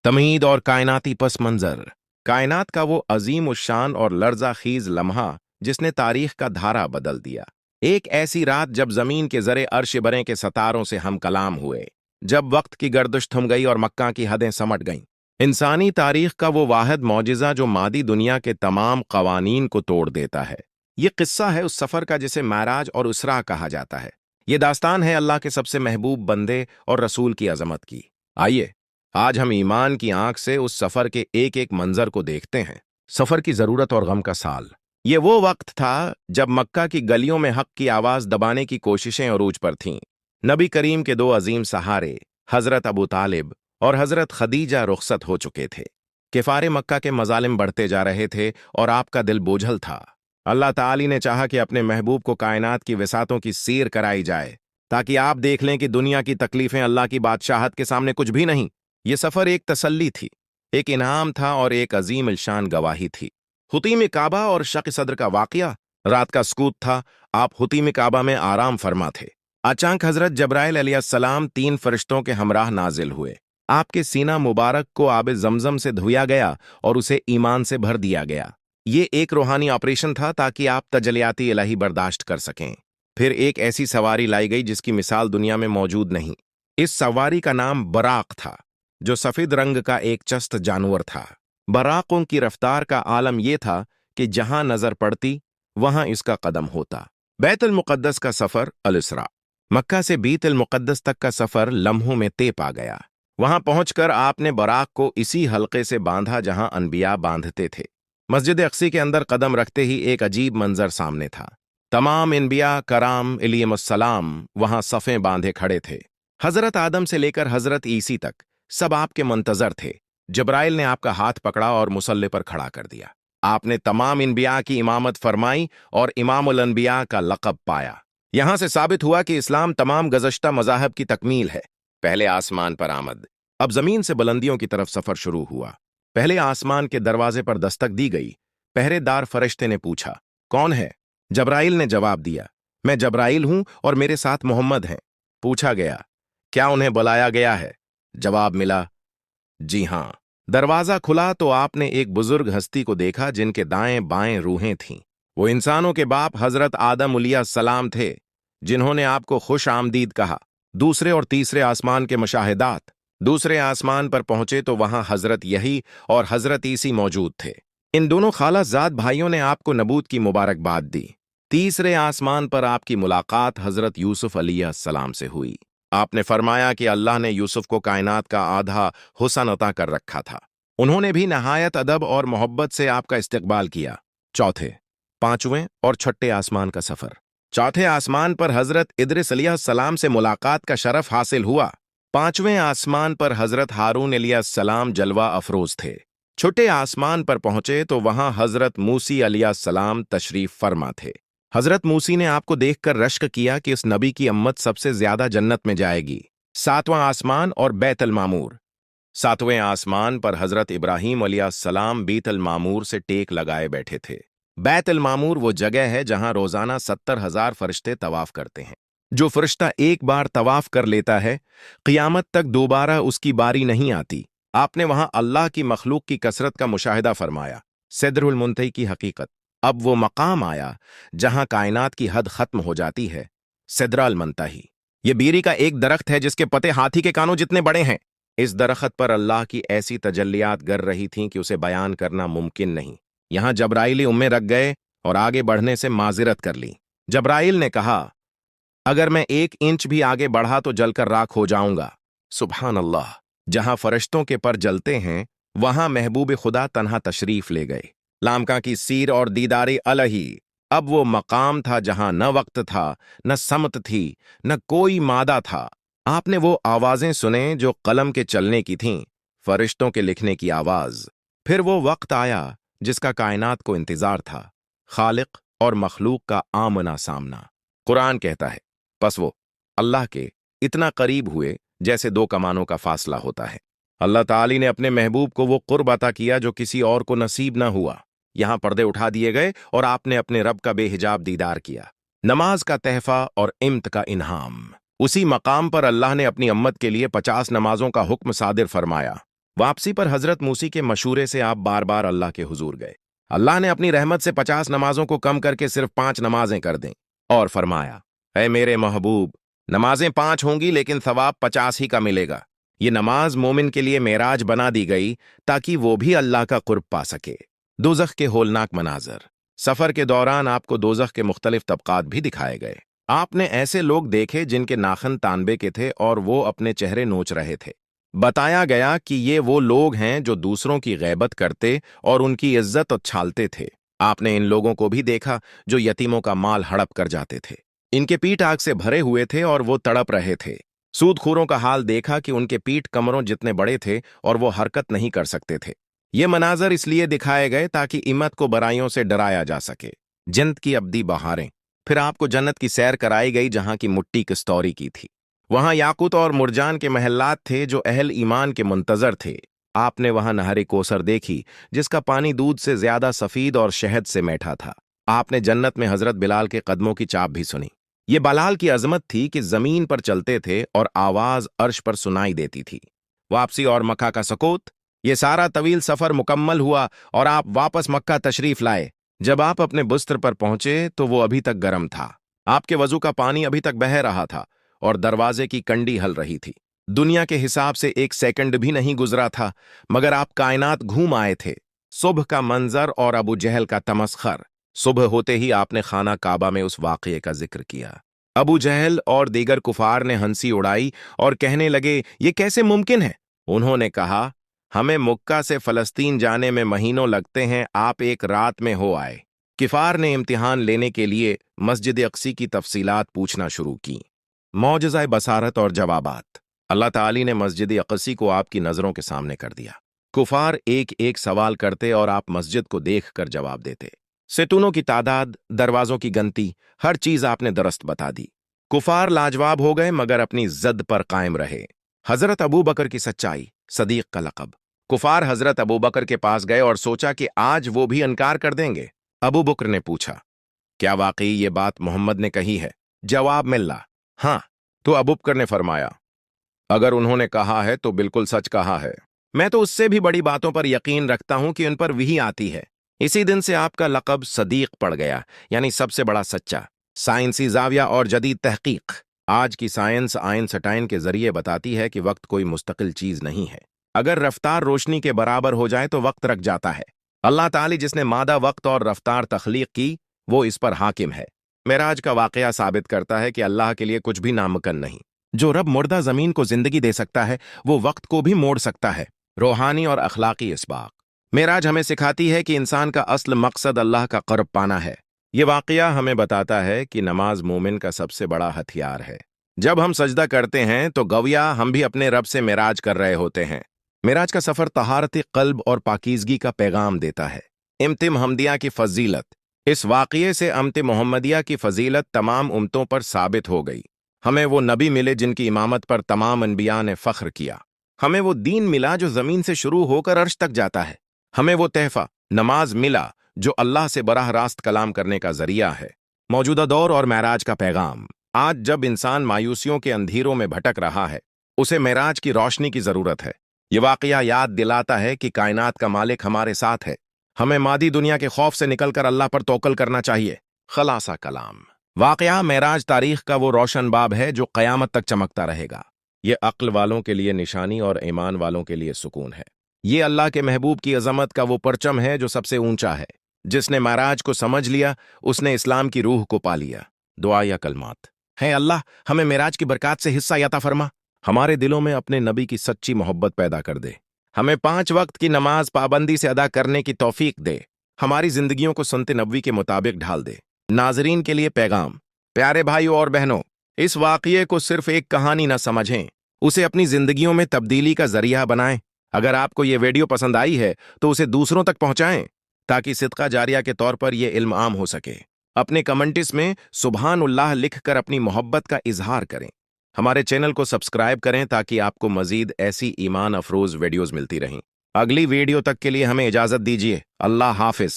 तमीद और कायनाती पस मंजर। कायनात का वो अजीम उशान और लर्जा खीज लम्हा जिसने तारीख का धारा बदल दिया। एक ऐसी रात जब जमीन के जरे अर्श बरें के सतारों से हम कलाम हुए, जब वक्त की गर्दिश थम गई और मक्का की हदें समट गईं। इंसानी तारीख का वो वाहिद मौजिज़ा जो मादी दुनिया के तमाम कवानीन को तोड़ देता है। ये किस्सा है उस सफ़र का जिसे मैराज और उसरा कहा जाता है। ये दास्तान है अल्लाह के सबसे महबूब बंदे और रसूल की अजमत की। आइए आज हम ईमान की आंख से उस सफर के एक एक मंजर को देखते हैं। सफर की जरूरत और गम का साल। ये वो वक्त था जब मक्का की गलियों में हक की आवाज दबाने की कोशिशें अरूज पर थीं। नबी करीम के दो अजीम सहारे हजरत अबू तालिब और हजरत खदीजा रुखसत हो चुके थे। किफारे मक्का के मजालिम बढ़ते जा रहे थे और आपका दिल बोझल था। अल्लाह ताली ने चाहा कि अपने महबूब को कायनात की विसातों की सैर कराई जाए, ताकि आप देख लें कि दुनिया की तकलीफें अल्लाह की बादशाहत के सामने कुछ भी नहीं। ये सफर एक तसल्ली थी, एक इनाम था और एक अजीम इल्शान गवाही थी। हुतीम काबा और शक सदर का वाकया। रात का सकूत था, आप हुतीम काबा में आराम फरमा थे। अचानक हजरत जब्राइल अलैहिस्सलाम तीन फरिश्तों के हमराह नाजिल हुए। आपके सीना मुबारक को आब जमजम से धोया गया और उसे ईमान से भर दिया गया। ये एक रूहानी ऑपरेशन था ताकि आप तजलियाती इलाही बर्दाश्त कर सकें। फिर एक ऐसी सवारी लाई गई जिसकी मिसाल दुनिया में मौजूद नहीं। इस सवारी का नाम बराक था, जो सफेद रंग का एक चस्त जानवर था। बराकों की रफ्तार का आलम यह था कि जहां नजर पड़ती वहां इसका कदम होता। बैतुल मुक़द्दस का सफर अल-इसरा। मक्का से बीतुल मुक़द्दस तक का सफर लम्हों में तय पा गया। वहां पहुंचकर आपने बराक को इसी हलके से बांधा जहां अनबिया बांधते थे। मस्जिद अक्सी के अंदर कदम रखते ही एक अजीब मंजर सामने था। तमाम अनबिया कराम अलैहिमुस्सलाम वहां सफ़ें बांधे खड़े थे। हजरत आदम से लेकर हजरत ईसी तक सब आपके मुंतजर थे। जब्राइल ने आपका हाथ पकड़ा और मुसल्ले पर खड़ा कर दिया। आपने तमाम अनबिया की इमामत फरमाई और इमामुल अनबिया का लक़ब पाया। यहां से साबित हुआ कि इस्लाम तमाम गुज़श्ता मज़ाहब की तकमील है। पहले आसमान पर आमद। अब जमीन से बुलंदियों की तरफ सफर शुरू हुआ। पहले आसमान के दरवाजे पर दस्तक दी गई। पहरेदार फरिश्ते ने पूछा, कौन है? जब्राइल ने जवाब दिया, मैं जब्राइल हूं और मेरे साथ मोहम्मद हैं। पूछा गया, क्या उन्हें बुलाया गया है? जवाब मिला, जी हां। दरवाजा खुला तो आपने एक बुजुर्ग हस्ती को देखा जिनके दाएं बाएं रूहें थीं। वो इंसानों के बाप हजरत आदम अलैहिस्सलाम थे, जिन्होंने आपको खुश आमदीद कहा। दूसरे और तीसरे आसमान के मुशाहिदात। दूसरे आसमान पर पहुंचे तो वहां हजरत यही और हजरत ईसी मौजूद थे। इन दोनों खालाजाद भाइयों ने आपको नबूत की मुबारकबाद दी। तीसरे आसमान पर आपकी मुलाकात हजरत यूसुफ अलैहिस्सलाम से हुई। आपने फरमाया कि अल्लाह ने यूसुफ को कायनात का आधा हुस्न अता कर रखा था। उन्होंने भी नहायत अदब और मोहब्बत से आपका इस्तकबाल किया। चौथे, पांचवें और छठे आसमान का सफर। चौथे आसमान पर हजरत इद्रिस अलैहिस्सलाम से मुलाकात का शरफ हासिल हुआ। पांचवें आसमान पर हजरत हारून अलैहिस्सलाम जलवा अफरोज थे। छठे आसमान पर पहुंचे तो वहां हजरत मूसी अलैहिस्सलाम तशरीफ फरमा थे। हजरत मूसी ने आपको देखकर रश्क किया कि इस नबी की अम्मत सबसे ज्यादा जन्नत में जाएगी। सातवां आसमान और बैतुल मामूर। सातवें आसमान पर हजरत इब्राहीम अलैहिस्सलाम बैतुल मामूर से टेक लगाए बैठे थे। बैतुल मामूर वो जगह है जहां रोजाना 70,000 फरिश्ते तवाफ करते हैं। जो फरिश्ता एक बार तवाफ कर लेता है, क़ियामत तक दोबारा उसकी बारी नहीं आती। आपने वहां अल्लाह की मखलूक की कसरत का मुशाहिदा फरमाया। सिदरुल मुंतही की हकीकत। अब वो मकाम आया जहां कायनात की हद खत्म हो जाती है। सिदरुल मुंतही। ये बीरी का एक दरख्त है जिसके पत्ते हाथी के कानों जितने बड़े हैं। इस दरख्त पर अल्लाह की ऐसी तजल्लियात गर रही थीं कि उसे बयान करना मुमकिन नहीं। यहां जब्राइल उम्में रख गए और आगे बढ़ने से माजिरत कर ली। जब्राइल ने कहा, अगर मैं 1 इंच भी आगे बढ़ा तो जलकर राख हो जाऊंगा। सुभान अल्लाह। जहां फरिश्तों के पर जलते हैं वहां महबूब खुदा तन्हा तशरीफ ले गए। लामका की सीर और दीदारे अलही। अब वो मकाम था जहां न वक्त था, न समत थी, न कोई मादा था। आपने वो आवाजें सुने जो कलम के चलने की थीं, फरिश्तों के लिखने की आवाज। फिर वो वक्त आया जिसका कायनात को इंतजार था। खालिक और मखलूक का आमना सामना। कुरान कहता है, बस वो अल्लाह के इतना करीब हुए जैसे 2 कमानों का फासला होता है। अल्लाह ताली ने अपने महबूब को वो कुर्ब अता किया जो किसी और को नसीब न हुआ। यहां पर्दे उठा दिए गए और आपने अपने रब का बेहिजाब दीदार किया। नमाज का तहफा और इम्त का इन्हाम। उसी मकाम पर अल्लाह ने अपनी अम्मत के लिए 50 नमाजों का हुक्म सादिर फरमाया। वापसी पर हजरत मूसी के मशूरे से आप बार बार अल्लाह के हुजूर गए। अल्लाह ने अपनी रहमत से 50 नमाजों को कम करके सिर्फ 5 नमाजें कर दें और फरमाया, ऐ मेरे महबूब, नमाजें 5 होंगी लेकिन सवाब 50 ही का मिलेगा। ये नमाज मोमिन के लिए मेराज बना दी गई ताकि वो भी अल्लाह का कुर्ब पा सके। दोज़ख के होलनाक मनाजर। सफर के दौरान आपको दोज़ख के मुख्तलिफ तबकात भी दिखाए गए। आपने ऐसे लोग देखे जिनके नाखन तांबे के थे और वो अपने चेहरे नोच रहे थे। बताया गया कि ये वो लोग हैं जो दूसरों की गैबत करते और उनकी इज्जत उछालते थे। आपने इन लोगों को भी देखा जो यतीमों का माल हड़प कर जाते थे। इनके पीठ आग से भरे हुए थे और वो तड़प रहे थे। सूदखोरों का हाल देखा कि उनके पीठ कमरों जितने बड़े थे और वो हरकत नहीं कर सकते थे। ये मनाजर इसलिए दिखाए गए ताकि इम्मत को बुराइयों से डराया जा सके। जन्नत की अब्दी बहारें। फिर आपको जन्नत की सैर कराई गई जहां की मिट्टी कस्तौरी की थी। वहां याकूत और मुरजान के महल्लात थे जो अहल ईमान के मुंतजर थे। आपने वहां नहर कोसर देखी जिसका पानी दूध से ज्यादा सफीद और शहद से मीठा था। आपने जन्नत में हजरत बिलाल के कदमों की चाप भी सुनी। ये बलाल की अजमत थी कि जमीन पर चलते थे और आवाज अर्श पर सुनाई देती थी। वापसी और मक्का का सकूत। ये सारा तवील सफर मुकम्मल हुआ और आप वापस मक्का तशरीफ लाए। जब आप अपने बिस्तर पर पहुंचे तो वो अभी तक गर्म था। आपके वजू का पानी अभी तक बह रहा था और दरवाजे की कंडी हल रही थी। दुनिया के हिसाब से 1 सेकंड भी नहीं गुजरा था मगर आप कायनात घूम आए थे। सुबह का मंजर और अबू जहल का तमस्खर। सुबह होते ही आपने खाना काबा में उस वाक़ये का जिक्र किया। अबू जहल और दीगर कुफार ने हंसी उड़ाई और कहने लगे, ये कैसे मुमकिन है? उन्होंने कहा, हमें मुक्का से फलस्तीन जाने में महीनों लगते हैं, आप एक रात में हो आए। किफार ने इम्तिहान लेने के लिए मस्जिद अक्सी की तफसीलात पूछना शुरू की। मौजज़ाए बसारत और जवाबात। अल्लाह ताली ने मस्जिद अक्सी को आपकी नज़रों के सामने कर दिया। कुफार एक एक सवाल करते और आप मस्जिद को देख कर जवाब देते। सेतूनों की तादाद, दरवाजों की गनती, हर चीज आपने दरस्त बता दी। कुफार लाजवाब हो गए मगर अपनी जद पर कायम रहे। हजरत अबू बकर की सच्चाई, सदीक का लक़ब। कुफार हजरत अबू बकर के पास गए और सोचा कि आज वो भी इनकार कर देंगे। अबू बकर ने पूछा, क्या वाकई ये बात मोहम्मद ने कही है? जवाब मिला, हाँ। तो अबू बकर ने फरमाया, अगर उन्होंने कहा है तो बिल्कुल सच कहा है। मैं तो उससे भी बड़ी बातों पर यकीन रखता हूं कि उन पर वही आती है। इसी दिन से आपका लक़ब सदीक पड़ गया, यानी सबसे बड़ा सच्चा। साइंसी जाविया और जदीद तहकीक। आज की साइंस आइंस्टाइन के जरिए बताती है कि वक्त कोई मुस्तकिल चीज नहीं है। अगर रफ्तार रोशनी के बराबर हो जाए तो वक्त रक जाता है। अल्लाह ताली जिसने मादा वक्त और रफ्तार तख्लीक की, वो इस पर हाकिम है। मेराज का वाकया साबित करता है कि अल्लाह के लिए कुछ भी नामुमकिन नहीं। जो रब मुर्दा जमीन को जिंदगी दे सकता है वो वक्त को भी मोड़ सकता है। रूहानी और अखलाकी इसबाक। मेराज हमें सिखाती है कि इंसान का असल मकसद अल्लाह का क़ुर्ब पाना है। ये वाकया हमें बताता है कि नमाज मोमिन का सबसे बड़ा हथियार है। जब हम सजदा करते हैं तो गविया हम भी अपने रब से मेराज कर रहे होते हैं। मेराज का सफर तहारत क़ल्ब और पाकीज़गी का पैगाम देता है। इम्ति महमदिया की फजीलत। इस वाकये से अम्ति मोहम्मदिया की फजीलत तमाम उम्मतों पर साबित हो गई। हमें वो नबी मिले जिनकी इमामत पर तमाम अनबिया ने फ़ख्र किया। हमें वो दीन मिला जो ज़मीन से शुरू होकर अर्श तक जाता है। हमें वो तहफ़ा नमाज मिला जो अल्लाह से बराह रास्त कलाम करने का जरिया है। मौजूदा दौर और मेराज का पैगाम। आज जब इंसान मायूसियों के अंधेरों में भटक रहा है, उसे मेराज की रोशनी की जरूरत है। ये वाकया याद दिलाता है कि कायनात का मालिक हमारे साथ है। हमें मादी दुनिया के खौफ से निकलकर अल्लाह पर तवक्कुल करना चाहिए। खलासा कलाम। वाकया मेराज तारीख का वो रोशन बाब है जो क़यामत तक चमकता रहेगा। ये अक्ल वालों के लिए निशानी और ईमान वालों के लिए सुकून है। ये अल्लाह के महबूब की अजमत का वो परचम है जो सबसे ऊंचा है। जिसने मेराज को समझ लिया उसने इस्लाम की रूह को पा लिया। दुआ या कलमात है, अल्लाह हमें मेराज की बरकत से हिस्सा अता फरमा। हमारे दिलों में अपने नबी की सच्ची मोहब्बत पैदा कर दे। हमें 5 वक्त की नमाज पाबंदी से अदा करने की तौफीक दे। हमारी जिंदगियों को सुन्नत नबवी के मुताबिक ढाल दे। नाजरीन के लिए पैगाम। प्यारे भाइयों और बहनों, इस वाकये को सिर्फ एक कहानी न समझें, उसे अपनी जिंदगियों में तब्दीली का जरिया बनाएं। अगर आपको ये वीडियो पसंद आई है तो उसे दूसरों तक पहुंचाएं ताकि सिदका जारिया के तौर पर यह इल्म आम हो सके। अपने कमेंट्स में सुबहानुल्लाह लिखकर अपनी मोहब्बत का इजहार करें। हमारे चैनल को सब्सक्राइब करें ताकि आपको मजीद ऐसी ईमान अफरोज वीडियोस मिलती रहें। अगली वीडियो तक के लिए हमें इजाजत दीजिए। अल्लाह हाफिज।